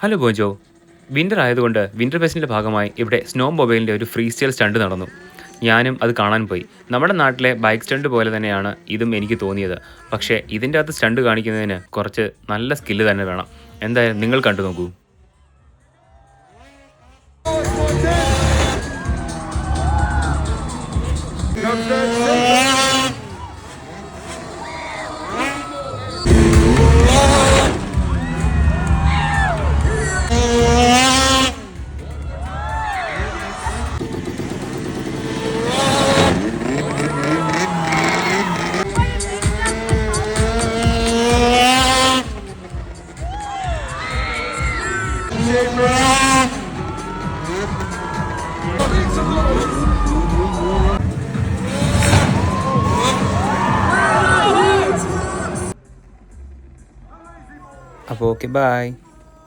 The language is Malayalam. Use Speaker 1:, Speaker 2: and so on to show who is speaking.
Speaker 1: Hello Bojo. വിന്റർ ആയതുകൊണ്ട് വിന്റർ ഫെസ്റ്റിന്റെ ഭാഗമായി ഇവിടെ സ്നോ മൊബൈലിന്റെ ഒരു ഫ്രീ സ്റ്റൈൽ സ്റ്റണ്ട് നടന്നു. ഞാനും അത് കാണാൻ പോയി. നമ്മുടെ നാട്ടിലെ ബൈക്ക് സ്റ്റണ്ട് പോലെ തന്നെയാണ് ഇതും എനിക്ക് തോന്നിയത്. പക്ഷേ ഇതിൻ്റെ അകത്ത് സ്റ്റണ്ട് കാണിക്കുന്നതിന് കുറച്ച് നല്ല സ്കില്ല് തന്നെ വേണം. എന്തായാലും നിങ്ങൾ കണ്ടു നോക്കൂ. അപ്പോൾ ഓക്കെ, ബൈ.